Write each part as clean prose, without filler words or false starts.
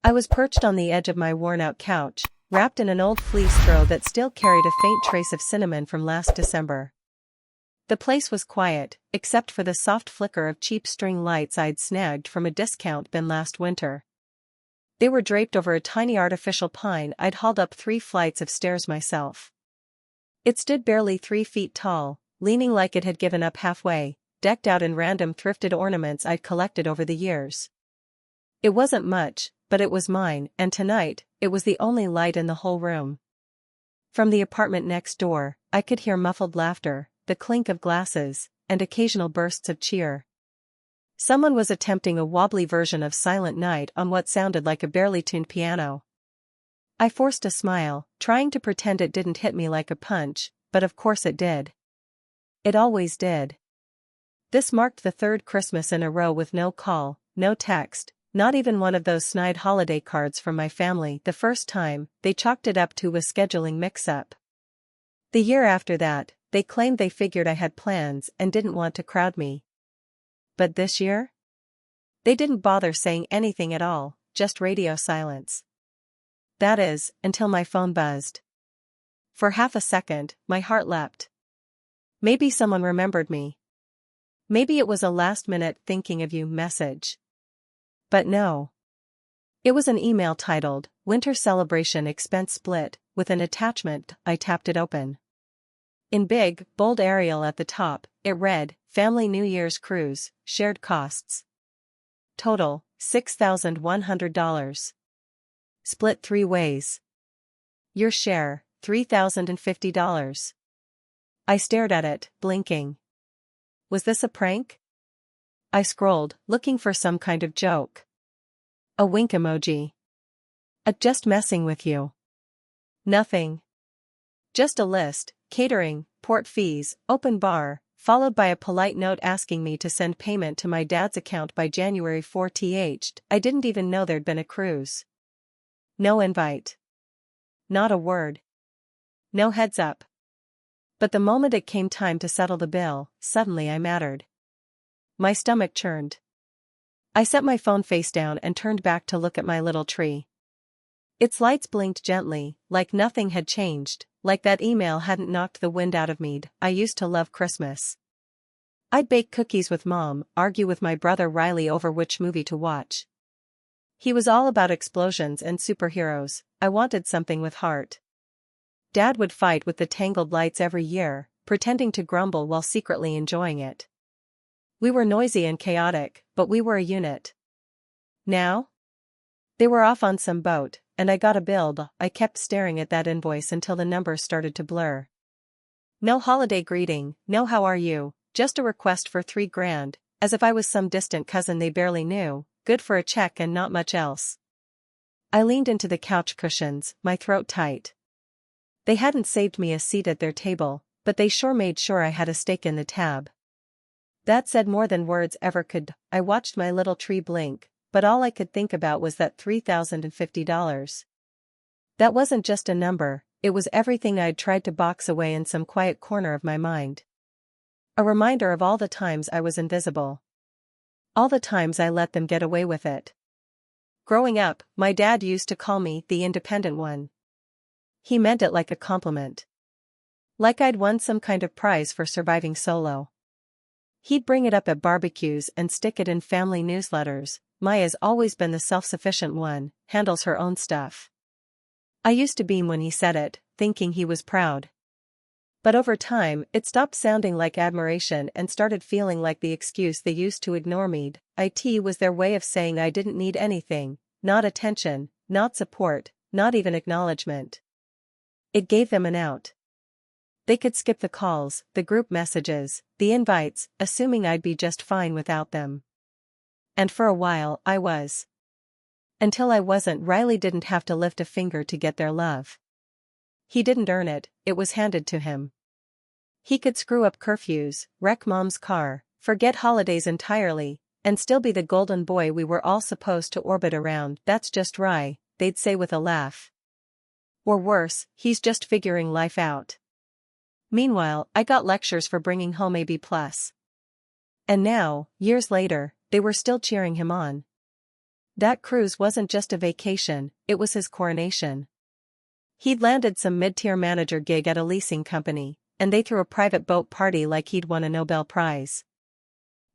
I was perched on the edge of my worn-out couch, wrapped in an old fleece throw that still carried a faint trace of cinnamon from last December. The place was quiet, except for the soft flicker of cheap string lights I'd snagged from a discount bin last winter. They were draped over a tiny artificial pine I'd hauled up 3 flights of stairs myself. It stood barely 3 feet tall, leaning like it had given up halfway, decked out in random thrifted ornaments I'd collected over the years. It wasn't much, but it was mine, and tonight, it was the only light in the whole room. From the apartment next door, I could hear muffled laughter, the clink of glasses, and occasional bursts of cheer. Someone was attempting a wobbly version of Silent Night on what sounded like a barely tuned piano. I forced a smile, trying to pretend it didn't hit me like a punch, but of course it did. It always did. This marked the 3rd Christmas in a row with no call, no text, not even one of those snide holiday cards from my family. The first time, they chalked it up to a scheduling mix-up. The year after that, they claimed they figured I had plans and didn't want to crowd me. But this year? They didn't bother saying anything at all, just radio silence. That is, until my phone buzzed. For half a second, my heart leapt. Maybe someone remembered me. Maybe it was a last-minute thinking of you message. But no. It was an email titled, Winter Celebration Expense Split, with an attachment. I tapped it open. In big, bold Arial at the top, it read, Family New Year's Cruise, Shared Costs. Total, $6,100. Split 3 ways. Your share, $3,050. I stared at it, blinking. Was this a prank? I scrolled, looking for some kind of joke. A wink emoji. Just messing with you. Nothing. Just a list, catering, port fees, open bar, followed by a polite note asking me to send payment to my dad's account by January 4th. I didn't even know there'd been a cruise. No invite. Not a word. No heads up. But the moment it came time to settle the bill, suddenly I mattered. My stomach churned. I set my phone face down and turned back to look at my little tree. Its lights blinked gently, like nothing had changed, like that email hadn't knocked the wind out of me. I used to love Christmas. I'd bake cookies with Mom, argue with my brother Riley over which movie to watch. He was all about explosions and superheroes. I wanted something with heart. Dad would fight with the tangled lights every year, pretending to grumble while secretly enjoying it. We were noisy and chaotic, but we were a unit. Now? They were off on some boat, and I got a bill. I kept staring at that invoice until the numbers started to blur. No holiday greeting, no how are you, just a request for $3,000, as if I was some distant cousin they barely knew, good for a check and not much else. I leaned into the couch cushions, my throat tight. They hadn't saved me a seat at their table, but they sure made sure I had a stake in the tab. That said more than words ever could. I watched my little tree blink, but all I could think about was that $3,050. That wasn't just a number, it was everything I'd tried to box away in some quiet corner of my mind. A reminder of all the times I was invisible. All the times I let them get away with it. Growing up, my dad used to call me the independent one. He meant it like a compliment. Like I'd won some kind of prize for surviving solo. He'd bring it up at barbecues and stick it in family newsletters. Maya's always been the self-sufficient one, handles her own stuff. I used to beam when he said it, thinking he was proud. But over time, it stopped sounding like admiration and started feeling like the excuse they used to ignore me. It was their way of saying I didn't need anything, not attention, not support, not even acknowledgement. It gave them an out. They could skip the calls, the group messages, the invites, assuming I'd be just fine without them. And for a while, I was. Until I wasn't. Riley didn't have to lift a finger to get their love. He didn't earn it, it was handed to him. He could screw up curfews, wreck Mom's car, forget holidays entirely, and still be the golden boy we were all supposed to orbit around. That's just Rye, they'd say with a laugh. Or worse, he's just figuring life out. Meanwhile, I got lectures for bringing home a B+. And now, years later, they were still cheering him on. That cruise wasn't just a vacation, it was his coronation. He'd landed some mid-tier manager gig at a leasing company, and they threw a private boat party like he'd won a Nobel Prize.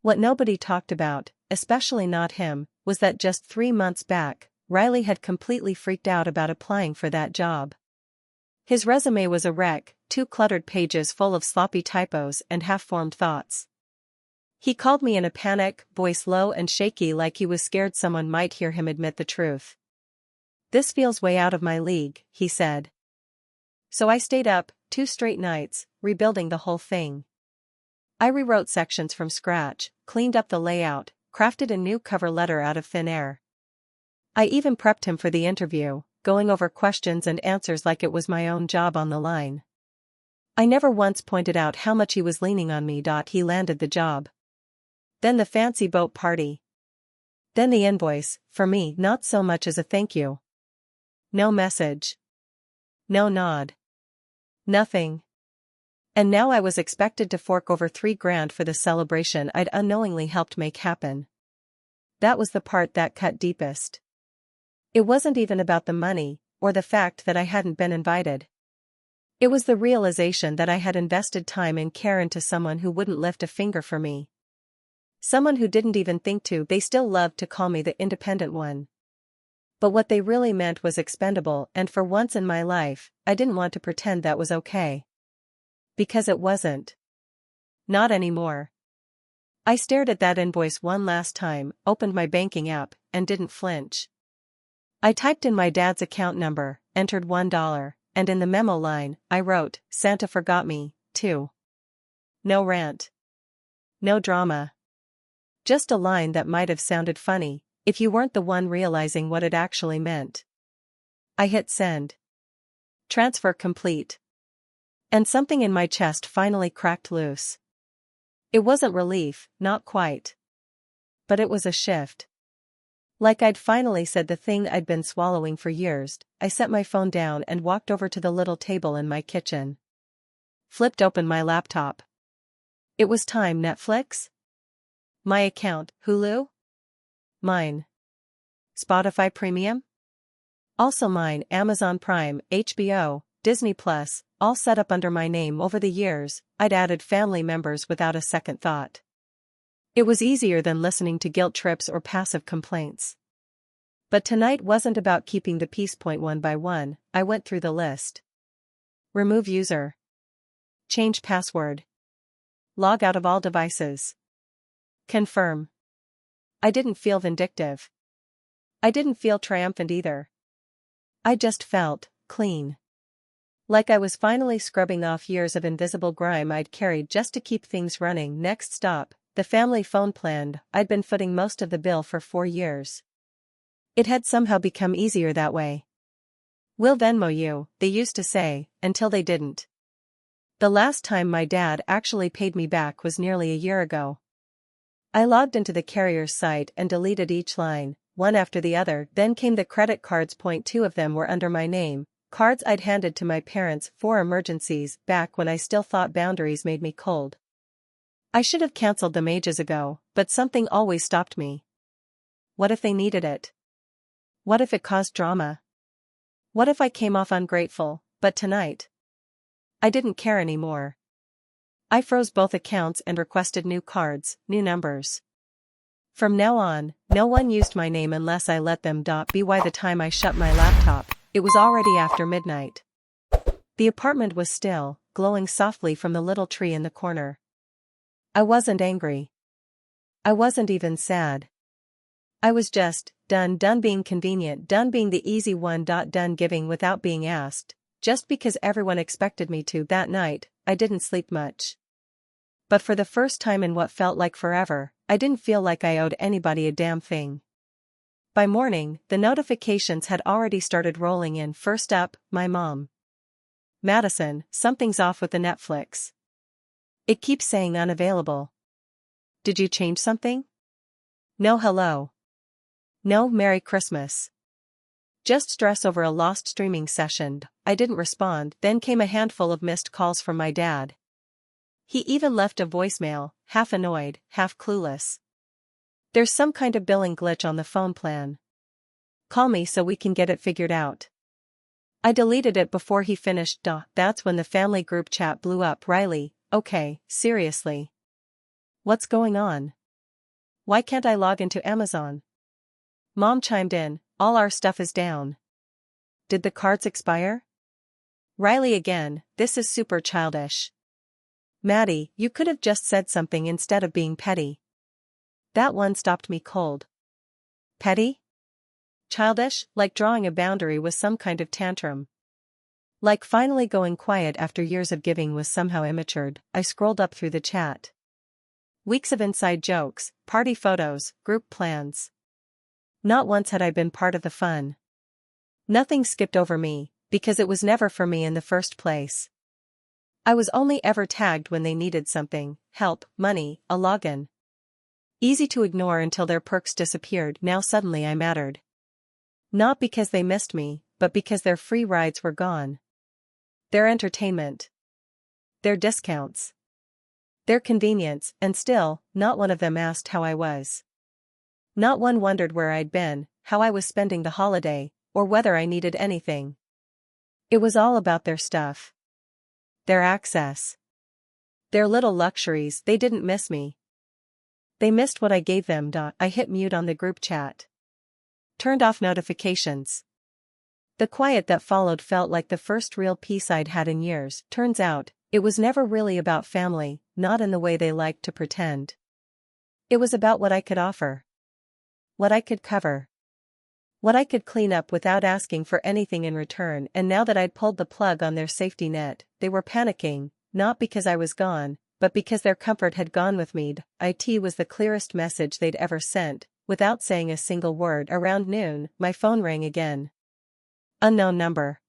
What nobody talked about, especially not him, was that just 3 months back, Riley had completely freaked out about applying for that job. His resume was a wreck, 2 cluttered pages full of sloppy typos and half-formed thoughts. He called me in a panic, voice low and shaky like he was scared someone might hear him admit the truth. "This feels way out of my league," he said. So I stayed up, 2 straight nights, rebuilding the whole thing. I rewrote sections from scratch, cleaned up the layout, crafted a new cover letter out of thin air. I even prepped him for the interview, going over questions and answers like it was my own job on the line. I never once pointed out how much he was leaning on me. He landed the job. Then the fancy boat party. Then the invoice, for me not so much as a thank you. No message. No nod. Nothing. And now I was expected to fork over $3,000 for the celebration I'd unknowingly helped make happen. That was the part that cut deepest. It wasn't even about the money, or the fact that I hadn't been invited. It was the realization that I had invested time and care into someone who wouldn't lift a finger for me. Someone who didn't even think to. They still loved to call me the independent one. But what they really meant was expendable, and for once in my life, I didn't want to pretend that was okay. Because it wasn't. Not anymore. I stared at that invoice one last time, opened my banking app, and didn't flinch. I typed in my dad's account number, entered $1, and in the memo line, I wrote, "Santa forgot me, too." No rant. No drama. Just a line that might have sounded funny, if you weren't the one realizing what it actually meant. I hit send. Transfer complete. And something in my chest finally cracked loose. It wasn't relief, not quite. But it was a shift. Like I'd finally said the thing I'd been swallowing for years. I set my phone down and walked over to the little table in my kitchen. Flipped open my laptop. It was time. Netflix? My account, Hulu? Mine. Spotify Premium? Also mine. Amazon Prime, HBO, Disney Plus, all set up under my name. Over the years, I'd added family members without a second thought. It was easier than listening to guilt trips or passive complaints. But tonight wasn't about keeping the peace. One by one, I went through the list. Remove user. Change password. Log out of all devices. Confirm. I didn't feel vindictive. I didn't feel triumphant either. I just felt clean. Like I was finally scrubbing off years of invisible grime I'd carried just to keep things running. Next stop, the family phone plan. I'd been footing most of the bill for 4 years. It had somehow become easier that way. "We'll Venmo you," they used to say, until they didn't. The last time my dad actually paid me back was nearly a year ago. I logged into the carrier's site and deleted each line, one after the other. Then came the credit cards. 2 of them were under my name, cards I'd handed to my parents for emergencies back when I still thought boundaries made me cold. I should have canceled them ages ago, but something always stopped me. What if they needed it? What if it caused drama? What if I came off ungrateful? But tonight, I didn't care anymore. I froze both accounts and requested new cards, new numbers. From now on, no one used my name unless I let them. By the time I shut my laptop, it was already after midnight. The apartment was still, glowing softly from the little tree in the corner. I wasn't angry. I wasn't even sad. I was just done being convenient, done being the easy one. Done giving without being asked, just because everyone expected me to. That night, I didn't sleep much. But for the first time in what felt like forever, I didn't feel like I owed anybody a damn thing. By morning, the notifications had already started rolling in. First up, my mom. "Madison, something's off with the Netflix. It keeps saying unavailable. Did you change something? No hello. No Merry Christmas. Just stress over a lost streaming session." I didn't respond. Then came a handful of missed calls from my dad. He even left a voicemail, half annoyed, half clueless. "There's some kind of billing glitch on the phone plan. Call me so we can get it figured out. I deleted it before he finished. That's when the family group chat blew up. Riley, okay, seriously. What's going on? Why can't I log into Amazon? Mom chimed in, all our stuff is down. Did the cards expire? Riley again, this is super childish. Maddie, you could have just said something instead of being petty. That one stopped me cold. Petty? Childish, like drawing a boundary was some kind of tantrum. Like finally going quiet after years of giving was somehow immature. I scrolled up through the chat. Weeks of inside jokes, party photos, group plans. Not once had I been part of the fun. Nothing skipped over me, because it was never for me in the first place. I was only ever tagged when they needed something, help, money, a login. Easy to ignore until their perks disappeared. Now suddenly I mattered. Not because they missed me, but because their free rides were gone. Their entertainment. Their discounts. Their convenience, and still, not one of them asked how I was. Not one wondered where I'd been, how I was spending the holiday, or whether I needed anything. It was all about their stuff. Their access. Their little luxuries. They didn't miss me. They missed what I gave them. I hit mute on the group chat. Turned off notifications. The quiet that followed felt like the first real peace I'd had in years. Turns out, it was never really about family, not in the way they liked to pretend. It was about what I could offer. What I could cover. What I could clean up without asking for anything in return. And now that I'd pulled the plug on their safety net, they were panicking, not because I was gone, but because their comfort had gone with me. It was the clearest message they'd ever sent, without saying a single word. Around noon, my phone rang again. Unknown number.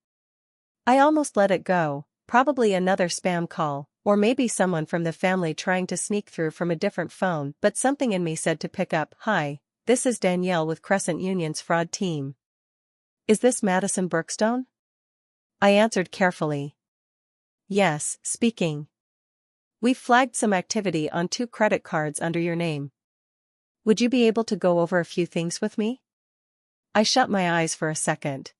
I almost let it go, probably another spam call, or maybe someone from the family trying to sneak through from a different phone, but something in me said to pick up. Hi, this is Danielle with Crescent Union's fraud team. Is this Madison Brookstone? I answered carefully. Yes, speaking. We've flagged some activity on 2 credit cards under your name. Would you be able to go over a few things with me? I shut my eyes for a second.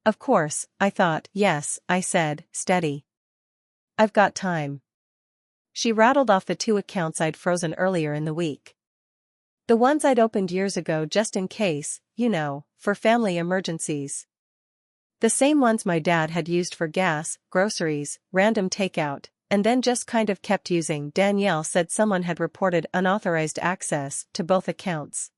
Of course, I thought. Yes, I said, steady. I've got time. She rattled off the 2 accounts I'd frozen earlier in the week. The ones I'd opened years ago just in case, for family emergencies. The same ones my dad had used for gas, groceries, random takeout, and then just kind of kept using. Danielle said someone had reported unauthorized access to both accounts.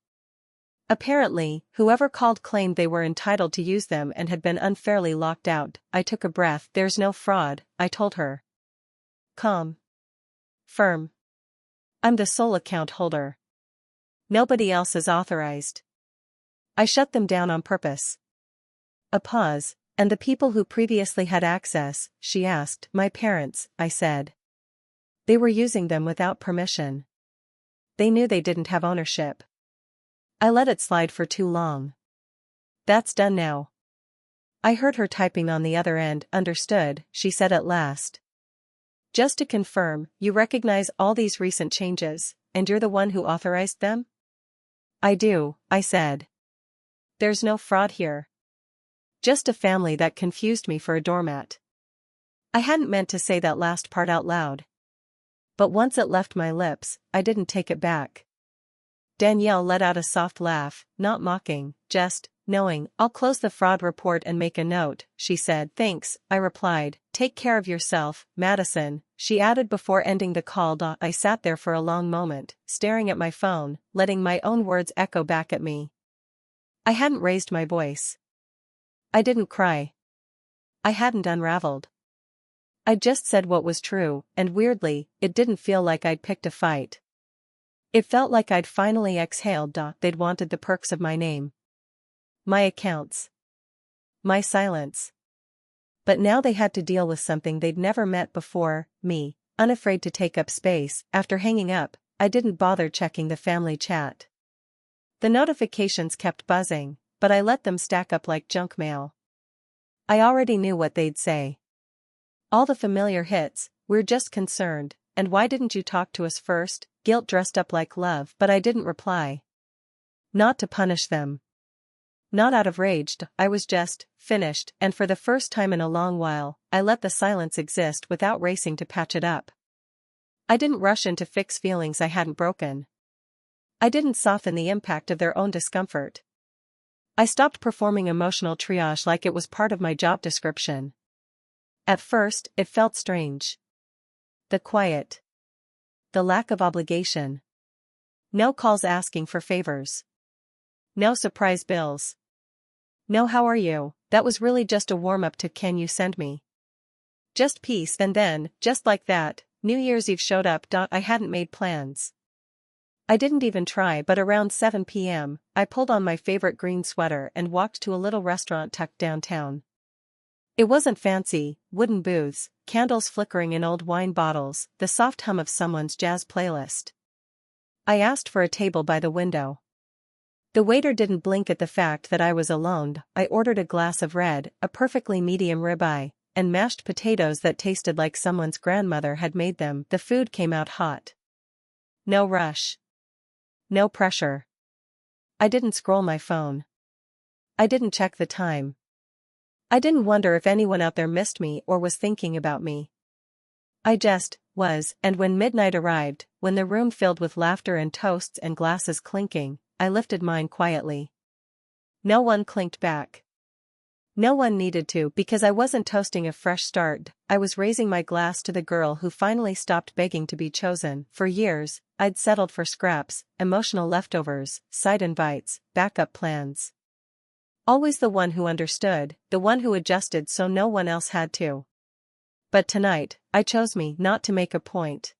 Apparently, whoever called claimed they were entitled to use them and had been unfairly locked out. I took a breath. There's no fraud, I told her. Calm. Firm. I'm the sole account holder. Nobody else is authorized. I shut them down on purpose. A pause, and the people who previously had access, she asked. My parents, I said. They were using them without permission. They knew they didn't have ownership. I let it slide for too long. That's done now. I heard her typing on the other end. Understood, she said at last. Just to confirm, you recognize all these recent changes, and you're the one who authorized them? I do, I said. There's no fraud here. Just a family that confused me for a doormat. I hadn't meant to say that last part out loud. But once it left my lips, I didn't take it back. Danielle let out a soft laugh, not mocking, just, knowing. I'll close the fraud report and make a note, she said. Thanks, I replied. Take care of yourself, Madison, she added before ending the call. I sat there for a long moment, staring at my phone, letting my own words echo back at me. I hadn't raised my voice. I didn't cry. I hadn't unraveled. I just said what was true, and weirdly, it didn't feel like I'd picked a fight. It felt like I'd finally exhaled. They'd wanted the perks of my name. My accounts. My silence. But now they had to deal with something they'd never met before, me, unafraid to take up space. After hanging up, I didn't bother checking the family chat. The notifications kept buzzing, but I let them stack up like junk mail. I already knew what they'd say. All the familiar hits, we're just concerned, and why didn't you talk to us first? Guilt dressed up like love. But I didn't reply. Not to punish them. Not out of rage, I was just finished, and for the first time in a long while, I let the silence exist without racing to patch it up. I didn't rush in to fix feelings I hadn't broken. I didn't soften the impact of their own discomfort. I stopped performing emotional triage like it was part of my job description. At first, it felt strange. The quiet. The lack of obligation. No calls asking for favors. No surprise bills. No how are you, that was really just a warm-up to can you send me? Just peace, and then, just like that, New Year's Eve showed up. I hadn't made plans. I didn't even try, but around 7 p.m., I pulled on my favorite green sweater and walked to a little restaurant tucked downtown. It wasn't fancy, wooden booths, candles flickering in old wine bottles, the soft hum of someone's jazz playlist. I asked for a table by the window. The waiter didn't blink at the fact that I was alone. I ordered a glass of red, a perfectly medium ribeye, and mashed potatoes that tasted like someone's grandmother had made them. The food came out hot. No rush. No pressure. I didn't scroll my phone. I didn't check the time. I didn't wonder if anyone out there missed me or was thinking about me. I just was, and when midnight arrived, when the room filled with laughter and toasts and glasses clinking, I lifted mine quietly. No one clinked back. No one needed to, because I wasn't toasting a fresh start. I was raising my glass to the girl who finally stopped begging to be chosen. For years, I'd settled for scraps, emotional leftovers, side invites, backup plans. Always the one who understood, the one who adjusted so no one else had to. But tonight, I chose me not to make a point.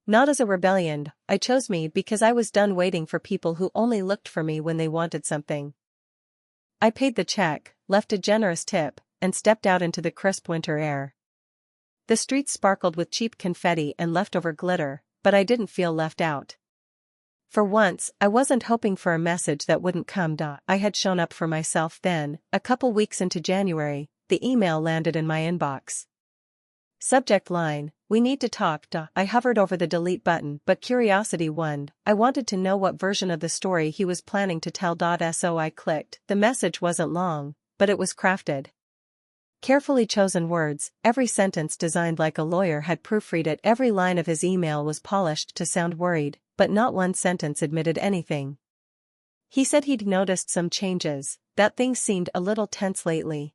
Not as a rebellion, I chose me because I was done waiting for people who only looked for me when they wanted something. I paid the check, left a generous tip, and stepped out into the crisp winter air. The streets sparkled with cheap confetti and leftover glitter, but I didn't feel left out. For once, I wasn't hoping for a message that wouldn't come. I had shown up for myself then. A couple weeks into January, the email landed in my inbox. Subject line, "We need to talk." I hovered over the delete button, but curiosity won. I wanted to know what version of the story he was planning to tell. So I clicked. The message wasn't long, but it was crafted. Carefully chosen words, every sentence designed like a lawyer had proofread it. Every line of his email was polished to sound worried, but not one sentence admitted anything. He said he'd noticed some changes, that things seemed a little tense lately.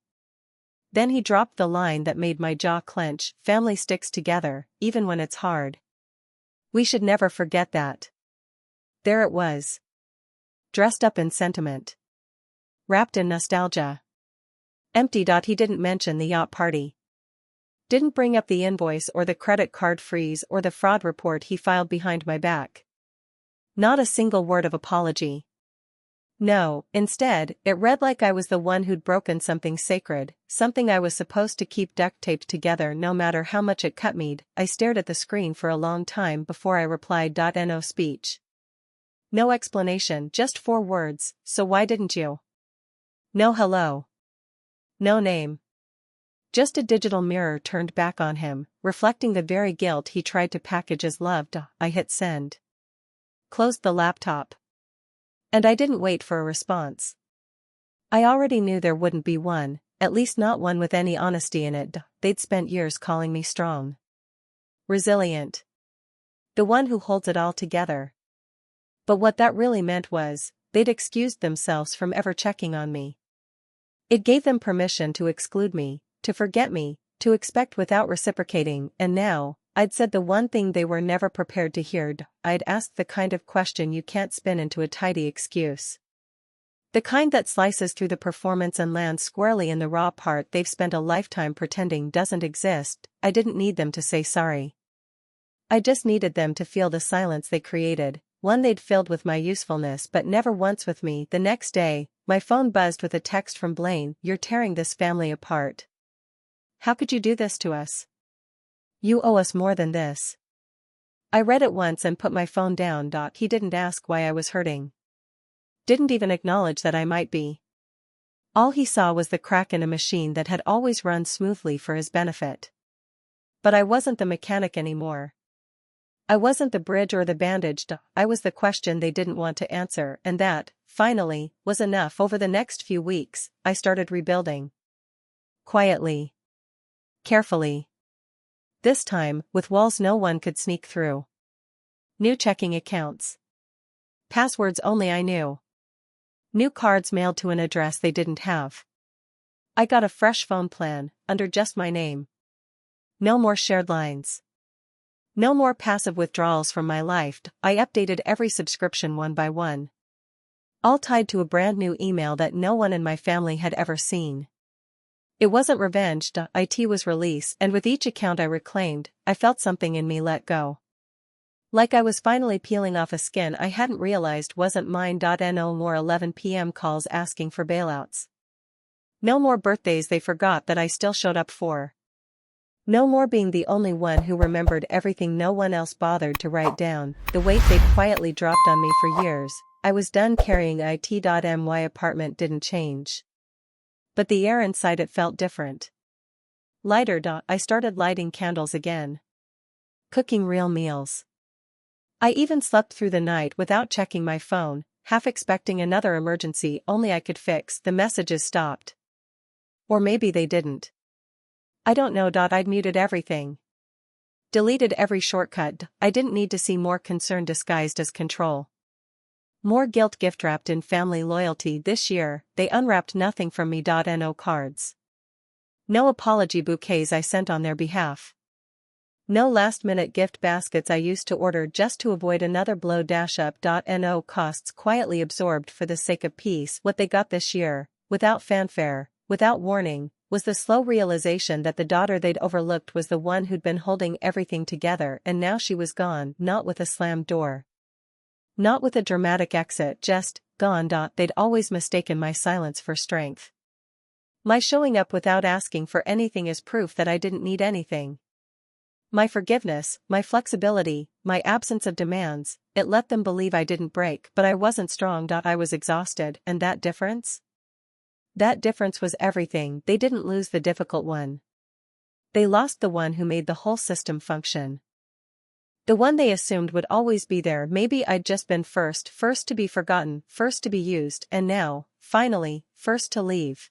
Then he dropped the line that made my jaw clench: "Family sticks together, even when it's hard. We should never forget that." There it was. Dressed up in sentiment. Wrapped in nostalgia. Empty. He didn't mention the yacht party. Didn't bring up the invoice or the credit card freeze or the fraud report he filed behind my back. Not a single word of apology. No, instead, it read like I was the one who'd broken something sacred, something I was supposed to keep duct taped together no matter how much it cut me. I stared at the screen for a long time before I replied. No speech. No explanation, just 4 words: "So why didn't you?" No hello. No name. Just a digital mirror turned back on him, reflecting the very guilt he tried to package as love. I hit send. Closed the laptop. And I didn't wait for a response. I already knew there wouldn't be one, at least not one with any honesty in it. They'd spent years calling me strong. Resilient. The one who holds it all together. But what that really meant was, they'd excused themselves from ever checking on me. It gave them permission to exclude me, to forget me, to expect without reciprocating, and now, I'd said the one thing they were never prepared to hear. I'd asked the kind of question you can't spin into a tidy excuse. The kind that slices through the performance and lands squarely in the raw part they've spent a lifetime pretending doesn't exist. I didn't need them to say sorry. I just needed them to feel the silence they created, one they'd filled with my usefulness but never once with me. The next day, my phone buzzed with a text from Blaine: "You're tearing this family apart. How could you do this to us? You owe us more than this." I read it once and put my phone down. He didn't ask why I was hurting. Didn't even acknowledge that I might be. All he saw was the crack in a machine that had always run smoothly for his benefit. But I wasn't the mechanic anymore. I wasn't the bridge or the bandage, I was the question they didn't want to answer, and that, finally, was enough. Over the next few weeks, I started rebuilding. Quietly. Carefully. This time, with walls no one could sneak through. New checking accounts. Passwords only I knew. New cards mailed to an address they didn't have. I got a fresh phone plan, under just my name. No more shared lines. No more passive withdrawals from my life. I updated every subscription one by one. All tied to a brand new email that no one in my family had ever seen. It wasn't revenge, it was release, and with each account I reclaimed, I felt something in me let go. Like I was finally peeling off a skin I hadn't realized wasn't mine. No more 11 p.m. calls asking for bailouts. No more birthdays they forgot that I still showed up for. No more being the only one who remembered everything no one else bothered to write down, the weight they'd quietly dropped on me for years. I was done carrying it. My apartment didn't change. But the air inside it felt different. Lighter. I started lighting candles again. Cooking real meals. I even slept through the night without checking my phone, half expecting another emergency only I could fix. The messages stopped. Or maybe they didn't. I don't know. I'd muted everything. Deleted every shortcut. I didn't need to see more concern disguised as control. More guilt gift wrapped in family loyalty. This year, they unwrapped nothing from me. No cards. No apology bouquets I sent on their behalf. No last-minute gift baskets I used to order just to avoid another blow. Up. No costs quietly absorbed for the sake of peace. What they got this year, without fanfare, without warning, was the slow realization that the daughter they'd overlooked was the one who'd been holding everything together, and now she was gone, not with a slammed door. Not with a dramatic exit, just, gone. They'd always mistaken my silence for strength. My showing up without asking for anything is proof that I didn't need anything. My forgiveness, my flexibility, my absence of demands, it let them believe I didn't break, but I wasn't strong. I was exhausted, and that difference? That difference was everything. They didn't lose the difficult one. They lost the one who made the whole system function. The one they assumed would always be there. Maybe I'd just been first to be forgotten, first to be used, and now, finally, first to leave.